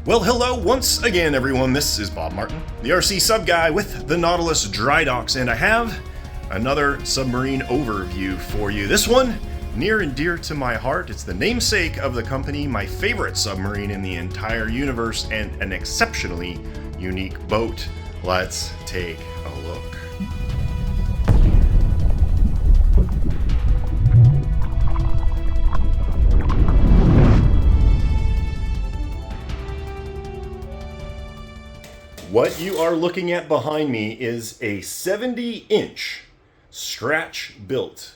Well, hello once again, everyone. This is Bob Martin, the RC Sub Guy with the Nautilus Dry Docks, and I have another submarine overview for you. This one, near and dear to my heart. It's the namesake of the company, my favorite submarine in the entire universe, and an exceptionally unique boat. Let's take a look. What you are looking at behind me is a 70-inch Scratchbuilt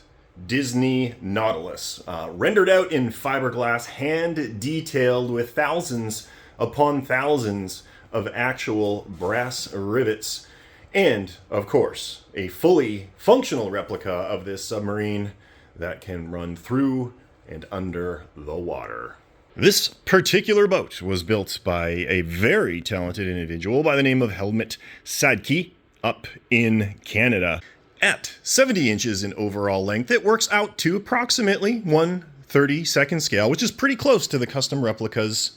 Disney Nautilus, rendered out in fiberglass, hand detailed with thousands upon thousands of actual brass rivets, and of course a fully functional replica of this submarine that can run through and under the water. This particular boat was built by a very talented individual by the name of Helmut Sadke up in Canada. At 70 inches in overall length, it works out to approximately 1/32 scale, which is pretty close to the custom replicas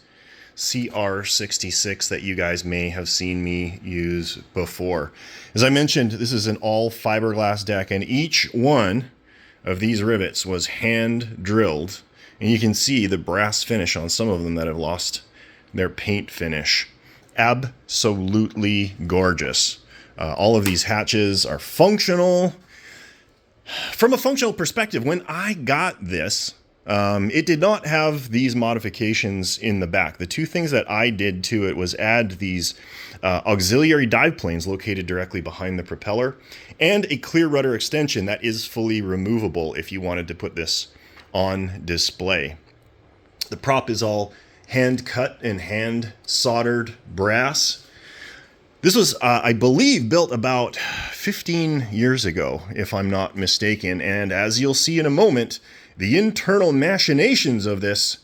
CR66 that you guys may have seen me use before. As I mentioned, this is an all fiberglass deck, and each one of these rivets was hand drilled. And you can see the brass finish on some of them that have lost their paint finish. Absolutely gorgeous. All of these hatches are functional. From a functional perspective, when I got this, it did not have these modifications in the back. The two things that I did to it was add these auxiliary dive planes located directly behind the propeller, and a clear rudder extension that is fully removable if you wanted to put this on display. The prop is all hand cut and hand soldered brass. This was, I believe, built about 15 years ago, if I'm not mistaken. And as you'll see in a moment, the internal machinations of this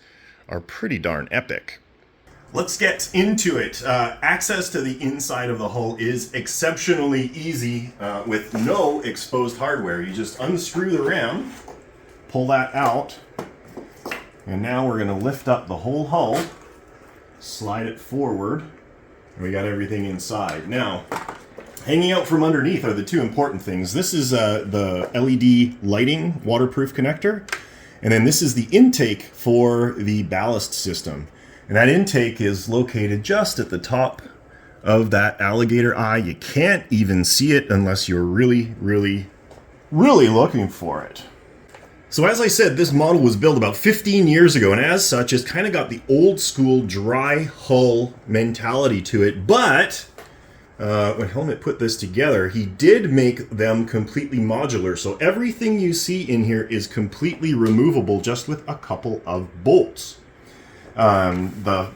are pretty darn epic. Let's get into it. Access to the inside of the hull is exceptionally easy with no exposed hardware. You just unscrew the ram, pull that out, and now we're going to lift up the whole hull, slide it forward, and we got everything inside. Now, hanging out from underneath are the two important things. This is the LED lighting waterproof connector, and then this is the intake for the ballast system. And that intake is located just at the top of that alligator eye. You can't even see it unless you're really, really, really looking for it. So as I said, this model was built about 15 years ago, and as such, it's kind of got the old school dry hull mentality to it. But when Helmut put this together, he did make them completely modular. So everything you see in here is completely removable just with a couple of bolts. The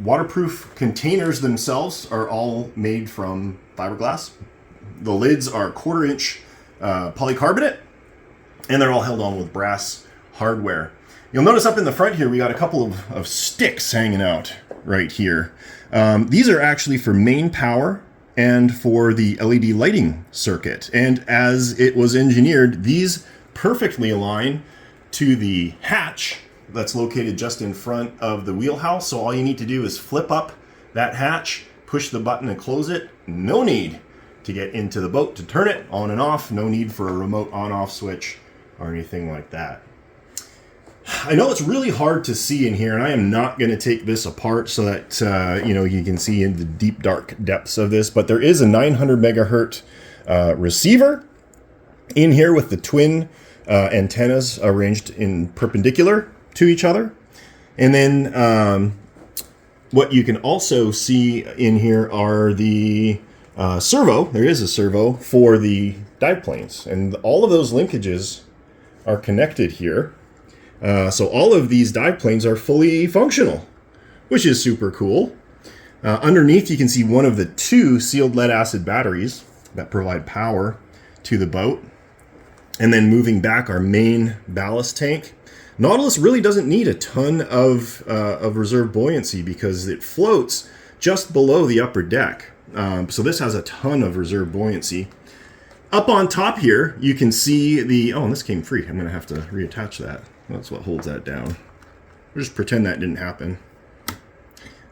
waterproof containers themselves are all made from fiberglass. The lids are 1/4-inch polycarbonate, and they're all held on with brass hardware. You'll notice up in the front here, we got a couple of sticks hanging out right here. These are actually for main power and for the LED lighting circuit. And as it was engineered, these perfectly align to the hatch that's located just in front of the wheelhouse. So all you need to do is flip up that hatch, push the button and close it. No need to get into the boat to turn it on and off. No need for a remote on-off switch or anything like that. I know it's really hard to see in here, and I am not going to take this apart so that you can see in the deep dark depths of this, but there is a 900 megahertz receiver in here with the twin antennas arranged in perpendicular to each other. And then what you can also see in here are the servo. There is a servo for the dive planes, and all of those linkages are connected here. So all of these dive planes are fully functional, which is super cool. Underneath, you can see one of the two sealed lead acid batteries that provide power to the boat. And then moving back, our main ballast tank. Nautilus really doesn't need a ton of reserve buoyancy because it floats just below the upper deck. So this has a ton of reserve buoyancy. Up on top here, you can see the... Oh, and this came free. I'm going to have to reattach that. That's what holds that down. We'll just pretend that didn't happen.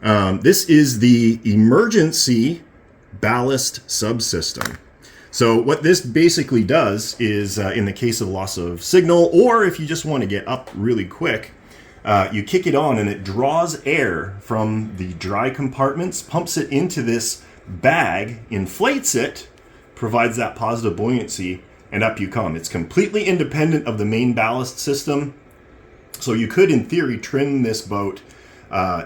This is the emergency ballast subsystem. So what this basically does is, in the case of loss of signal, or if you just want to get up really quick, you kick it on and it draws air from the dry compartments, pumps it into this bag, inflates it, provides that positive buoyancy, and up you come. It's completely independent of the main ballast system. So you could, in theory, trim this boat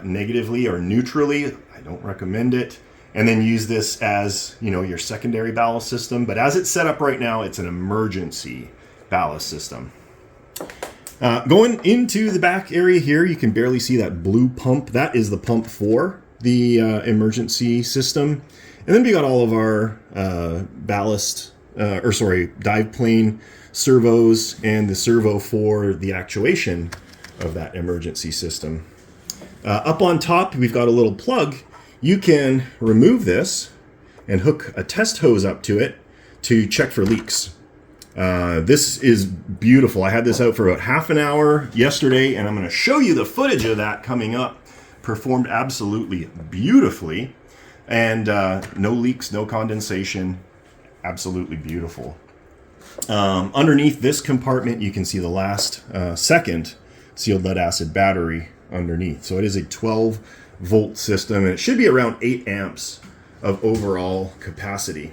negatively or neutrally. I don't recommend it. And then use this as, you know, your secondary ballast system. But as it's set up right now, it's an emergency ballast system. Going into the back area here, you can barely see that blue pump. That is the pump for the emergency system. And then we got all of our dive plane servos and the servo for the actuation of that emergency system. Up on top, we've got a little plug. You can remove this and hook a test hose up to it to check for leaks. This is beautiful. I had this out for about half an hour yesterday, and I'm going to show you the footage of that coming up. Performed absolutely beautifully, and no leaks, no condensation. Absolutely beautiful. Underneath this compartment, you can see the last second sealed lead acid battery underneath. So it is a 12-volt system, and it should be around 8 amps of overall capacity.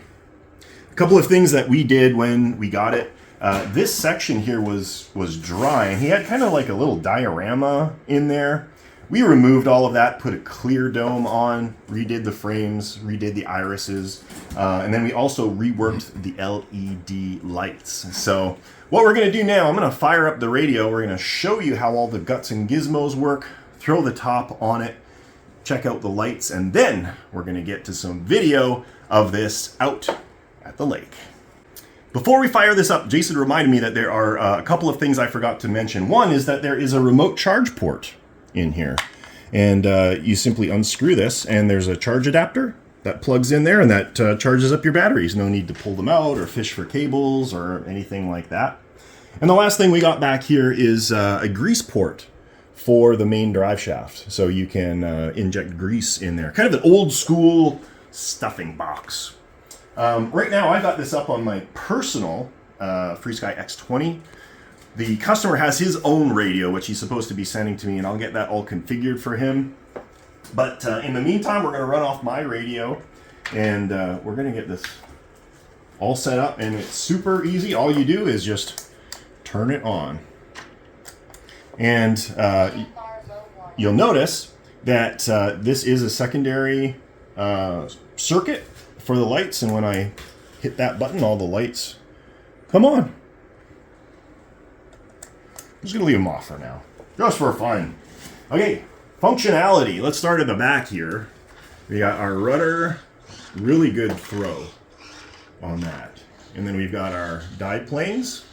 A couple of things that we did when we got it. This section here was dry, and he had kind of like a little diorama in there. We removed all of that, put a clear dome on, redid the frames, redid the irises, and then we also reworked the LED lights. So what we're going to do now, I'm going to fire up the radio. We're going to show you how all the guts and gizmos work, throw the top on it, check out the lights, and then we're going to get to some video of this out at the lake. Before we fire this up, Jason reminded me that there are a couple of things I forgot to mention. One is that there is a remote charge port in here, and you simply unscrew this, and there's a charge adapter that plugs in there, and that charges up your batteries. No need to pull them out or fish for cables or anything like that. And the last thing we got back here is a grease port for the main drive shaft, so you can inject grease in there. Kind of an old school stuffing box. Right now I got this up on my personal FrSky X20. The customer has his own radio, which he's supposed to be sending to me, and I'll get that all configured for him. But in the meantime, we're going to run off my radio, and we're going to get this all set up, and it's super easy. All you do is just turn it on. And you'll notice that this is a secondary circuit for the lights, and when I hit that button, all the lights come on. I'm just going to leave them off for now, just for fun. Okay, functionality. Let's start at the back here. We got our rudder, really good throw on that. And then we've got our dive planes.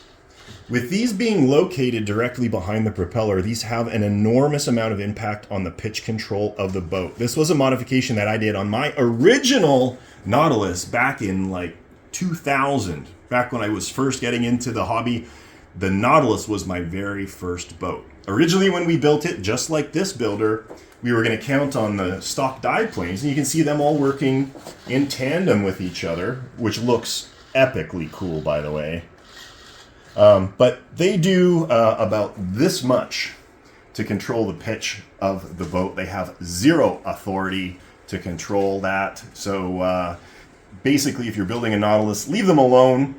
With these being located directly behind the propeller, these have an enormous amount of impact on the pitch control of the boat. This was a modification that I did on my original Nautilus back in like 2000, back when I was first getting into the hobby. The Nautilus was my very first boat. Originally, when we built it, just like this builder, we were going to count on the stock dive planes, and you can see them all working in tandem with each other, which looks epically cool, by the way. But they do about this much to control the pitch of the boat. They have zero authority to control that. So basically, if you're building a Nautilus, leave them alone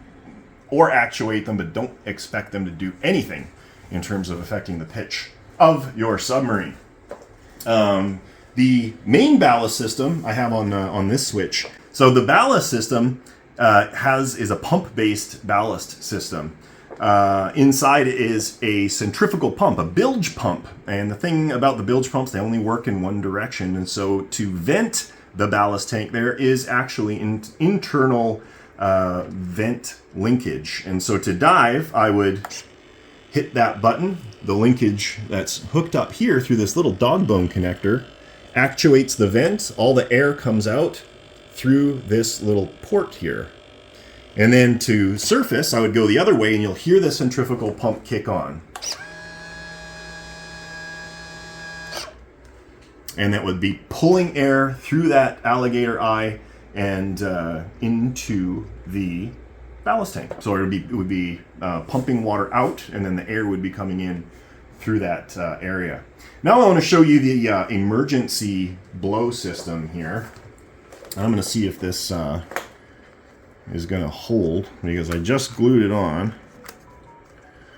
or actuate them, but don't expect them to do anything in terms of affecting the pitch of your submarine. The main ballast system I have on this switch. So the ballast system is a pump-based ballast system. Inside is a centrifugal pump, a bilge pump. And the thing about the bilge pumps, they only work in one direction. And so to vent the ballast tank, there is actually internal vent linkage. And so to dive, I would hit that button. The linkage that's hooked up here through this little dog bone connector actuates the vent. All the air comes out through this little port here. And then to surface, I would go the other way, and you'll hear the centrifugal pump kick on. and that would be pulling air through that alligator eye and into the ballast tank. So it would be pumping water out, and then the air would be coming in through that area. Now I want to show you the emergency blow system here. I'm going to see if this is going to hold, because I just glued it on.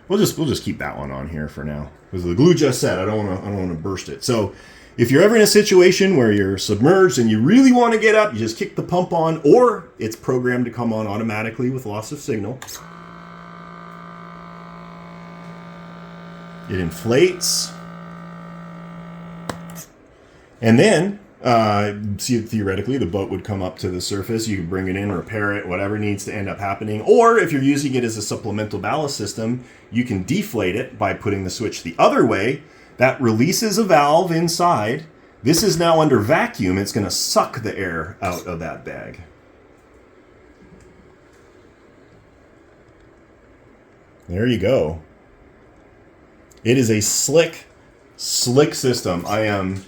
We'll just keep that one on here for now, because the glue just set. I don't want to burst it. So if you're ever in a situation where you're submerged and you really want to get up, you just kick the pump on, or it's programmed to come on automatically with loss of signal. It inflates. And then, see, theoretically, the boat would come up to the surface. You can bring it in, repair it, whatever needs to end up happening. Or if you're using it as a supplemental ballast system, you can deflate it by putting the switch the other way. That releases a valve inside. This is now under vacuum. It's going to suck the air out of that bag. There you go. It is a slick system. I am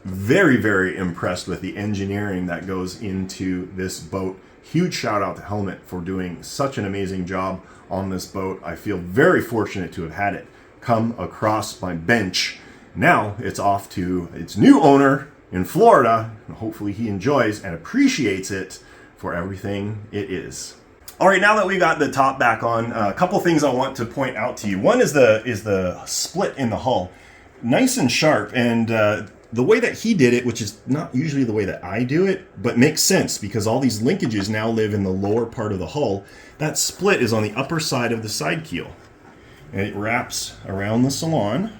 very, very impressed with the engineering that goes into this boat. Huge shout out to Helmet for doing such an amazing job on this boat. I feel very fortunate to have had it come across my bench. Now it's off to its new owner in Florida, and hopefully he enjoys and appreciates it for everything it is. All right, now that we got the top back on, a couple things I want to point out to you. One is the split in the hull, nice and sharp, and the way that he did it, which is not usually the way that I do it, but makes sense because all these linkages now live in the lower part of the hull. That split is on the upper side of the side keel, and it wraps around the salon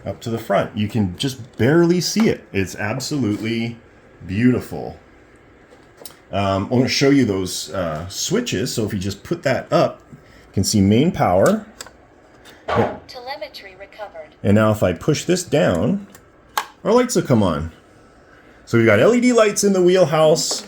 up to the front. You can just barely see it. It's absolutely beautiful. I want to show you those switches. So if you just put that up, you can see main power. Telemetry recovered. And now if I push this down, our lights will come on. So we've got LED lights in the wheelhouse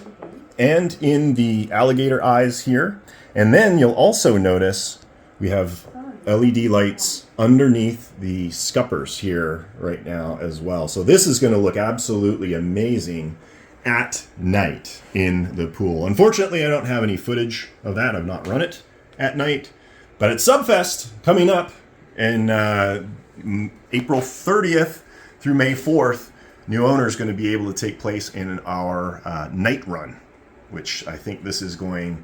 and in the alligator eyes here. And then you'll also notice we have LED lights underneath the scuppers here right now as well. So this is going to look absolutely amazing at night in the pool. Unfortunately, I don't have any footage of that. I've not run it at night. But at Subfest coming up in April 30th through May 4th, new owner is going to be able to take place in our night run, which I think this is going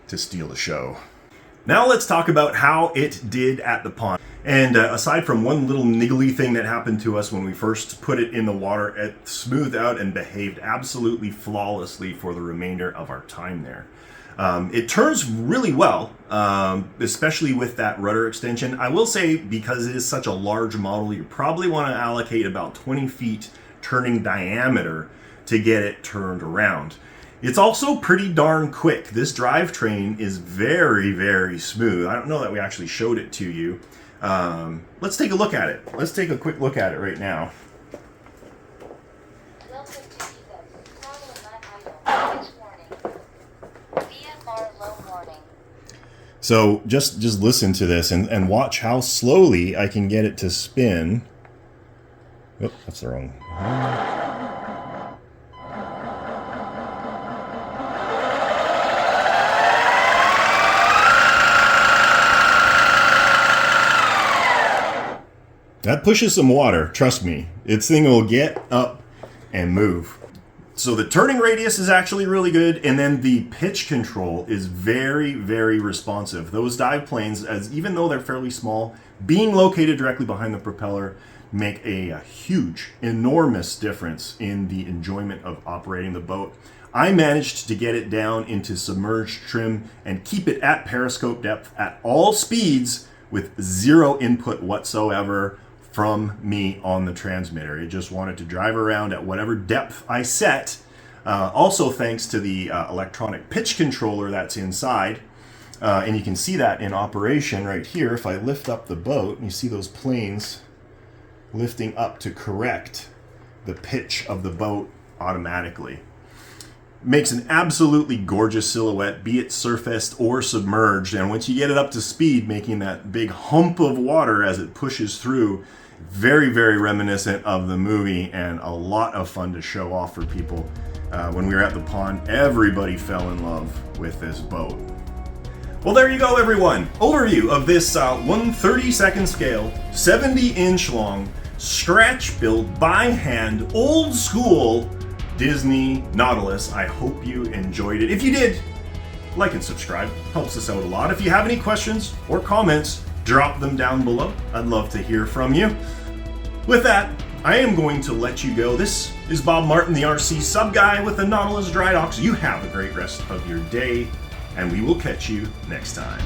to steal the show. Now let's talk about how it did at the pond. And aside from one little niggly thing that happened to us when we first put it in the water, it smoothed out and behaved absolutely flawlessly for the remainder of our time there. It turns really well, especially with that rudder extension. I will say, because it is such a large model, you probably want to allocate about 20 feet turning diameter to get it turned around. It's also pretty darn quick. This drivetrain is very, very smooth. I don't know that we actually showed it to you. Let's take a look at it. Let's take a quick look at it right now. Welcome to Throttle not idle. Warning. VFR low warning. So just listen to this and watch how slowly I can get it to spin. Oh, that's the wrong. That pushes some water, trust me. This thing will get up and move. So the turning radius is actually really good, and then the pitch control is very, very responsive. Those dive planes, even though they're fairly small, being located directly behind the propeller, make a huge, enormous difference in the enjoyment of operating the boat. I managed to get it down into submerged trim and keep it at periscope depth at all speeds with zero input whatsoever from me on the transmitter. It just wanted to drive around at whatever depth I set. Also thanks to the electronic pitch controller that's inside. And you can see that in operation right here. If I lift up the boat, you see those planes lifting up to correct the pitch of the boat automatically. Makes an absolutely gorgeous silhouette, be it surfaced or submerged. And once you get it up to speed, making that big hump of water as it pushes through, Very, very reminiscent of the movie, and a lot of fun to show off for people. When we were at the pond, everybody fell in love with this boat. Well, there you go, everyone. Overview of this 1/32 scale, 70-inch long, scratch-built by hand, old school Disney Nautilus. I hope you enjoyed it. If you did, like and subscribe. Helps us out a lot. If you have any questions or comments, drop them down below. I'd love to hear from you. With that, I am going to let you go. This is Bob Martin, the RC Sub Guy with the Nautilus Dry Docks. You have a great rest of your day, and we will catch you next time.